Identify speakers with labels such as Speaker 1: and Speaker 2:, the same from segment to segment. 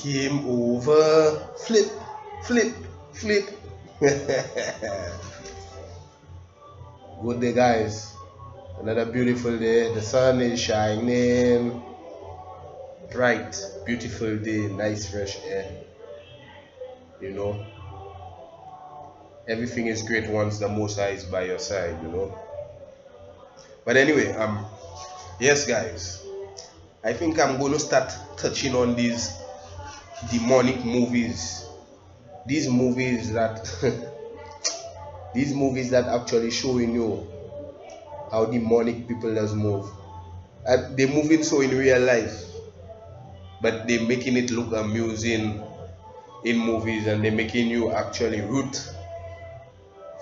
Speaker 1: Game over. Flip, flip, flip. Good day, guys. Another beautiful day. The sun is shining. Bright, beautiful day. Nice fresh air. You know, everything is great once the Most High is by your side. But anyway, yes, guys. I think I'm going to start touching on these demonic movies. These movies that these movies that actually showing you how demonic people does move. They're moving so in real life, but they're making it look amusing in movies, and they're making you actually root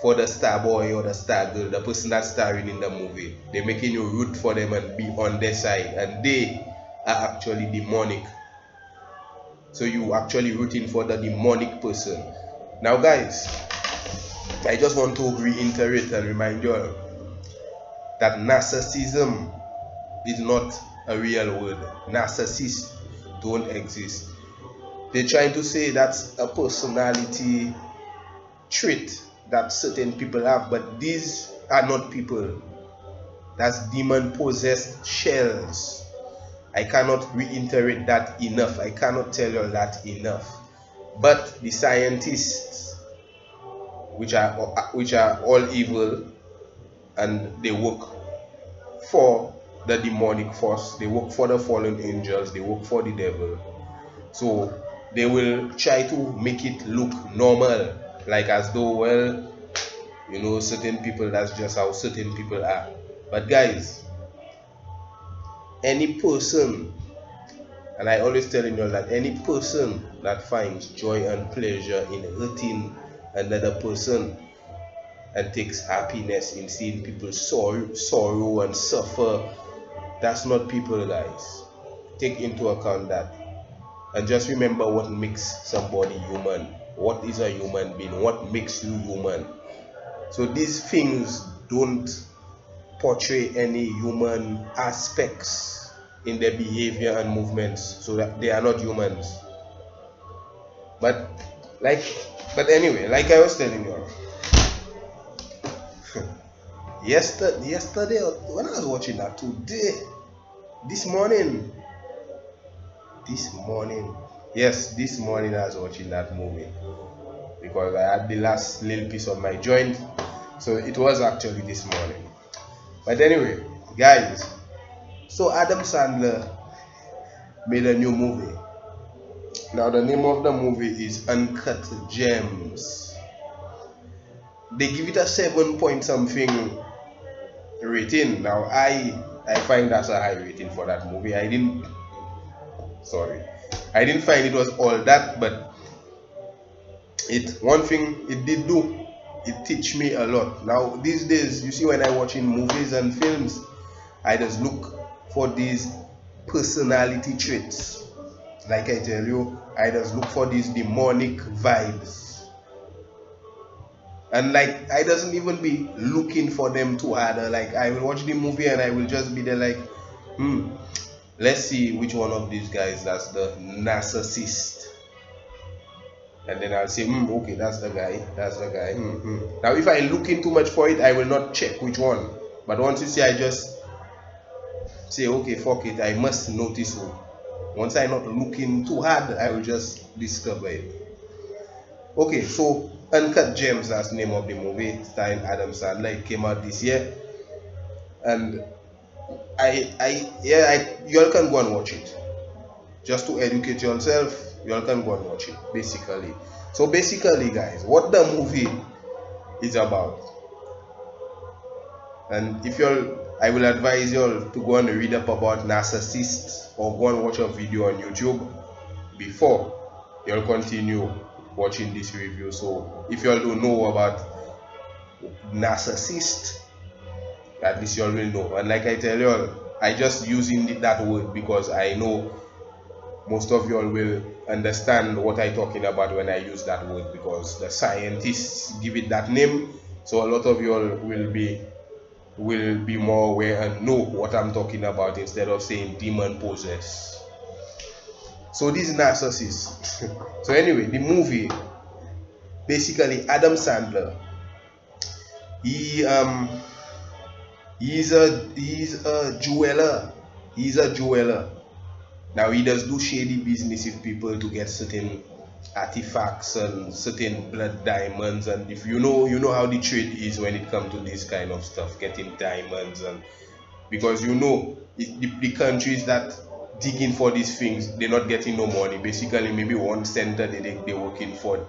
Speaker 1: for the star boy or the star girl, the person that's starring in the movie. They're making you root for them and be on their side, and they are actually demonic. So you actually rooting for the demonic person. Now, guys, I just want to reiterate and remind you all that narcissism is not a real word. Narcissists don't exist. They're trying to say that's a personality trait that certain people have, but these are not people. That's demon possessed shells. I cannot reiterate that enough. I cannot tell you that enough. But the scientists, which are all evil, and they work for the demonic force, they work for the fallen angels, they work for the devil. So they will try to make it look normal, like as though, well, certain people, that's just how certain people are. But guys, any person, and I always telling you that any person that finds joy and pleasure in hurting another person and takes happiness in seeing people sorrow and suffer, that's not people, guys. Take into account that, and just remember what makes somebody human. What is a human being? What makes you human? So these things don't portray any human aspects in their behavior and movements, so that they are not humans. But anyway, like I was telling you, yesterday when I was watching that, this morning I was watching that movie because I had the last little piece of my joint, so it was actually this morning. But anyway, guys, so Adam Sandler made a new movie. Now the name of the movie is Uncut Gems. They give it a 7 point something rating. Now I find that's a high rating for that movie. I didn't find it was all that, but one thing it did do, it teach me a lot. Now these days, you see, when I watch in movies and films, I just look for these personality traits. Like I tell you, I just look for these demonic vibes. And like, I doesn't even be looking for them too hard. Like, I will watch the movie and I will just be there like, let's see which one of these guys that's the narcissist. And then I'll say, okay, that's the guy. Now, if I look in too much for it, I will not check which one. But once you see, I just say, okay, fuck it, I must notice who. Once I'm not looking too hard, I will just discover it. Okay, so Uncut Gems, that's the name of the movie, starring Adam Sandler. It came out this year, and you all can go and watch it. Just to educate yourself, you all can go and watch it, basically. So basically, guys, what the movie is about, and I will advise you all to go and read up about narcissists, or go and watch a video on YouTube before you'll continue watching this review. So if you all don't know about narcissist, at least you all will know. And like I tell you all, I just using that word because I know most of you all will understand what I'm talking about when I use that word, because the scientists give it that name. So a lot of you all will be more aware and know what I'm talking about, instead of saying demon possessed. So these narcissists. So anyway, the movie, basically Adam Sandler, he he's a jeweler. He's a jeweler. Now he does do shady business with people to get certain artifacts and certain blood diamonds, and if you know how the trade is when it comes to this kind of stuff, getting diamonds. And because the countries that digging for these things, they're not getting no money. Basically maybe one center they're working for,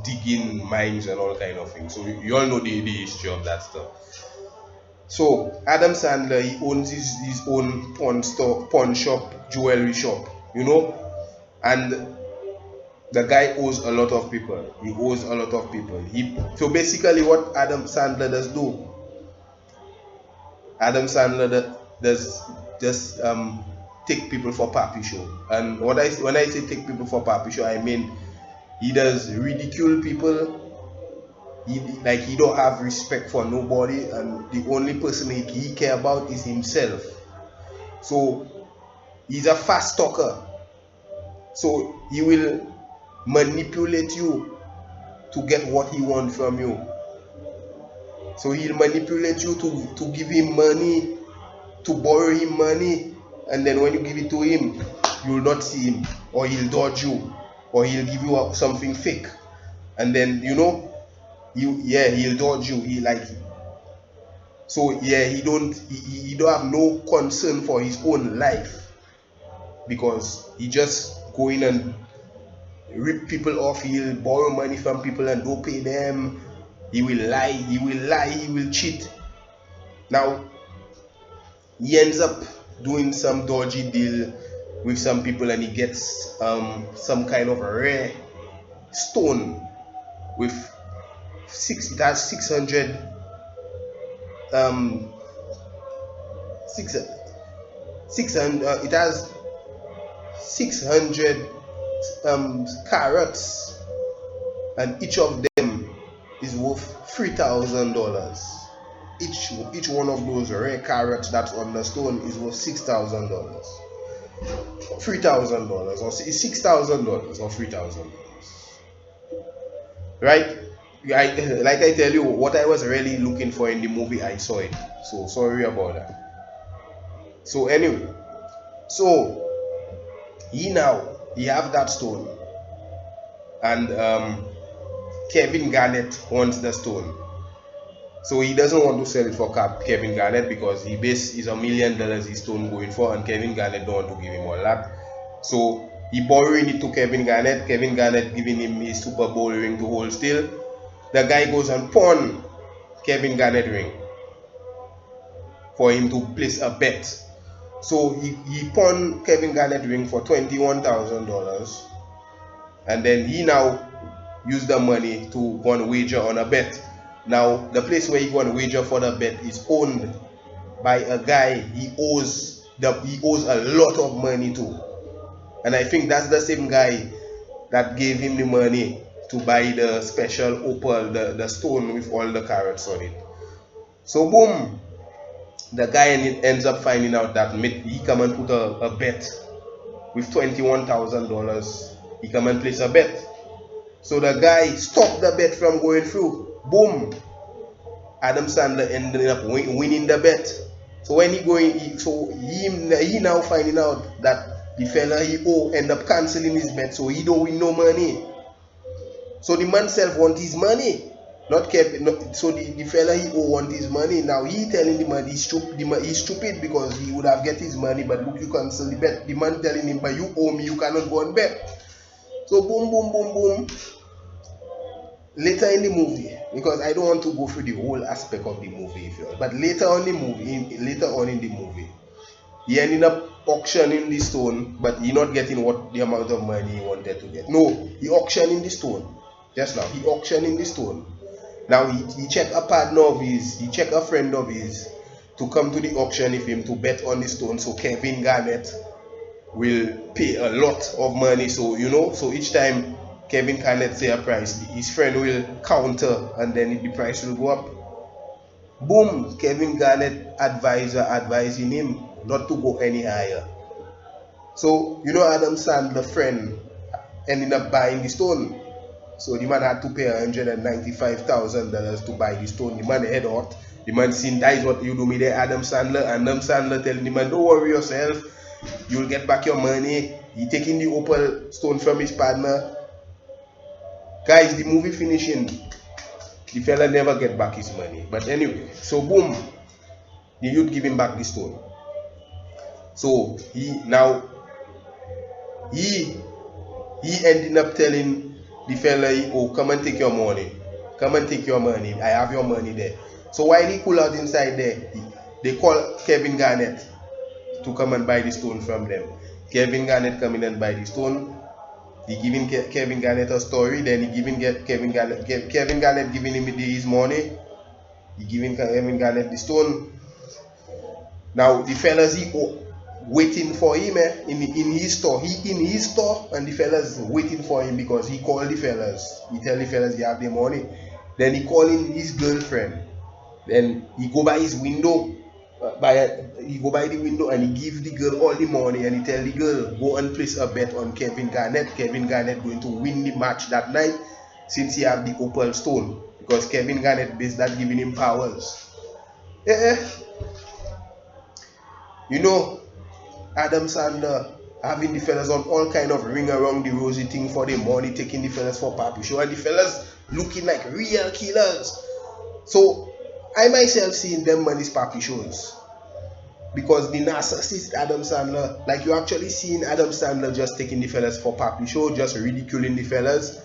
Speaker 1: digging mines and all kind of things. So you all know the history of that stuff. So Adam Sandler, he owns his own pawn shop, jewelry shop, and the guy owes a lot of people. He owes a lot of people. So basically, what Adam Sandler does do, Adam Sandler does just take people for puppy show. And when I say take people for puppy show, I mean he does ridicule people. He don't have respect for nobody, and the only person he care about is himself. So he's a fast talker. So he will manipulate you to get what he wants from you. So he'll manipulate you to give him money, to borrow him money, and then when you give it to him, you'll not see him, or he'll dodge you, or he'll give you something fake, and then he'll dodge you. He don't have no concern for his own life, because he just go in and rip people off. He'll borrow money from people and don't pay them. He will lie, he will cheat. Now he ends up doing some dodgy deal with some people, and he gets some kind of a rare stone with it has 600 it has 600 carats, and each of them is worth $3,000. Each one of those rare carats that's on the stone is worth $6,000, $3,000, or $6,000, or $3,000, right? Like I tell you, what I was really looking for in the movie, I saw it. So sorry about that. So anyway, so he have that stone, and Kevin Garnett wants the stone. So he doesn't want to sell it for Kevin Garnett, because is $1 million his stone going for, and Kevin Garnett don't want to give him all that. So he borrowing it to Kevin Garnett. Kevin Garnett giving him his Super Bowl ring to hold still. The guy goes and pawn Kevin Garnett ring for him to place a bet. So he pawned Kevin Garnett ring for $21,000, and then he now used the money to go and wager on a bet. Now the place where he go and wager for the bet is owned by a guy he owes a lot of money to, and I think that's the same guy that gave him the money to buy the special opal, the stone with all the carats on it. So boom, the guy ends up finding out that he come and put a bet with $21,000. He come and place a bet. So the guy stopped the bet from going through. Boom, Adam Sandler ended up winning the bet. So when he now finding out that the fella he owe end up canceling his bet, so he don't win no money. So the man self want his money, not Kevin. So the fella he owe want his money. Now he telling the man he's stupid because he would have get his money, but look, you cancel the bet. The man telling him, but you owe me, you cannot go and bet. So boom, boom, boom, boom. Later in the movie, because I don't want to go through the whole aspect of the movie, but later on in the movie, he ended up auctioning the stone, but he not getting the amount of money he wanted to get. No, he auctioning the stone. Just now, he auctioning the stone. Now he check a partner of his, he check a friend of his to come to the auction with him to bet on the stone. So Kevin Garnett will pay a lot of money. So so each time Kevin Garnett say a price, his friend will counter, and then the price will go up. Boom, Kevin Garnett advising him not to go any higher. So you know Adam Sandler friend ended up buying the stone. So the man had to pay $195,000 to buy the stone. The man head out. The man seen that is what you do me there, Adam Sandler. And Adam Sandler telling the man, don't worry yourself. You'll get back your money. He taking the opal stone from his partner. Guys, the movie finishing. The fella never get back his money. But anyway, so boom. The youth give him back the stone. So he ended up telling the fella, oh, come and take your money. Come and take your money. I have your money there. So while he cool out inside there, they call Kevin Garnett to come and buy the stone from them. Kevin Garnett come in and buy the stone. He giving Kevin Garnett a story. Then he giving Kevin Garnett giving him his money. He giving Kevin Garnett the stone. Now the fellas waiting for him in his store. He in his store and the fellas waiting for him because he called the fellas. He tell the fellas he have the money. Then he call in his girlfriend. Then he go by his window. He go by the window and he give the girl all the money and he tell the girl go and place a bet on Kevin Garnett. Kevin Garnett going to win the match that night since he have the opal stone because Kevin Garnett based that giving him powers. You know, Adam Sandler having the fellas on all kind of ring around the rosy thing for the money, taking the fellas for papi show, and the fellas looking like real killers. So I myself seen them on these papi shows because the narcissist Adam Sandler, like you actually seen Adam Sandler just taking the fellas for papi show, just ridiculing the fellas.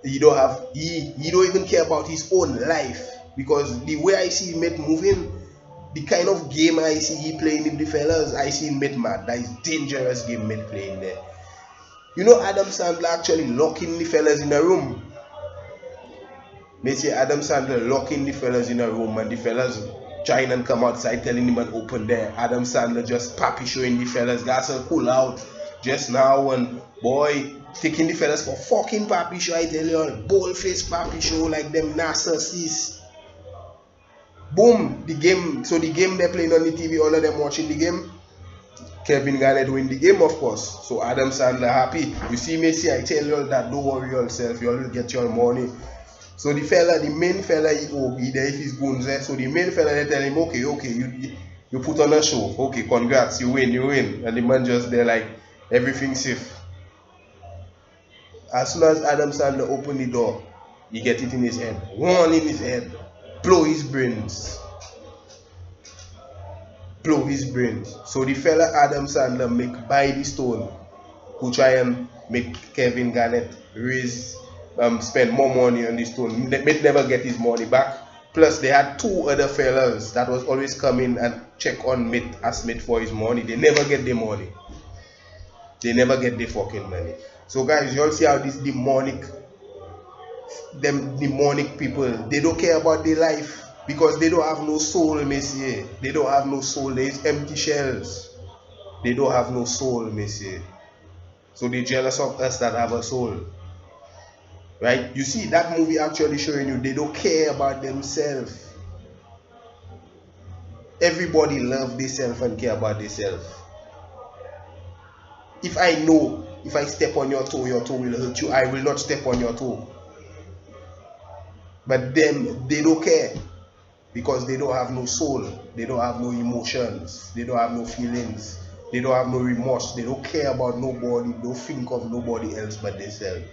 Speaker 1: He don't even care about his own life because the way I see him moving. The kind of game I see he playing in the fellas, I see him mad. That is dangerous game playing there. You know Adam Sandler actually locking the fellas in a room. They say Adam Sandler locking the fellas in a room and the fellas trying and come outside telling him and open there. Adam Sandler just papi showing the fellas, that's a cool out just now and boy taking the fellas for fucking papi show. I tell you all, bold face papi show like them narcissists. Boom, the game. So the game they're playing on the TV, all of them watching the game. Kevin Garnett win the game, of course. So Adam Sandler happy. You see me say, I tell you all that, don't worry yourself, you all will get your money. So the main fella, he there if he's goons there. So the main fella, they tell him, okay, you put on a show. Okay, congrats, you win. And the man just there like, everything's safe. As soon as Adam Sandler opened the door, he get it in his head. One in his head. Blow his brains. So the fella Adam Sandler buy the stone who try and make Kevin Garnett spend more money on the stone. They never get his money back. Plus they had two other fellas that was always coming and check on ask Mitt for his money. They never get their money. They never get their fucking money. So guys, you all see how this demonic people, they don't care about their life because they don't have no soul, messieurs. They don't have no soul. There's empty shells. They don't have no soul, messieurs. So they're jealous of us that have a soul. Right? You see, that movie actually showing you they don't care about themselves. Everybody love themselves and care about themselves. If I know, if I step on your toe will hurt you, I will not step on your toe. But them, they don't care because they don't have no soul. They don't have no emotions. They don't have no feelings. They don't have no remorse. They don't care about nobody. They don't think of nobody else but themselves.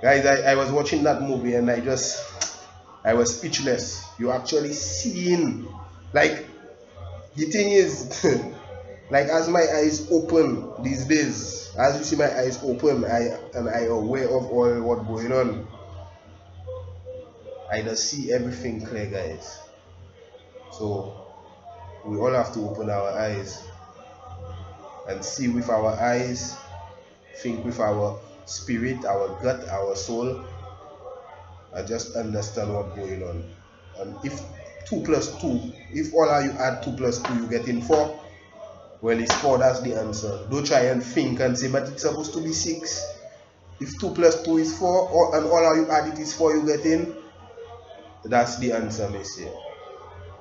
Speaker 1: Guys, I was watching that movie and I was speechless. You actually seen, like, the thing is, like as my eyes open these days, as you see my eyes open, I aware of all what going on. I just see everything clear, guys. So we all have to open our eyes and see with our eyes, think with our spirit, our gut, our soul, and just understand what's going on. And if 2 + 2, if all of you add 2 + 2, you get in 4. Well, it's 4, that's the answer. Don't try and think and say, but it's supposed to be 6. If 2 + 2 is 4, and all of you add it is 4, you get in. That's the answer, messieurs.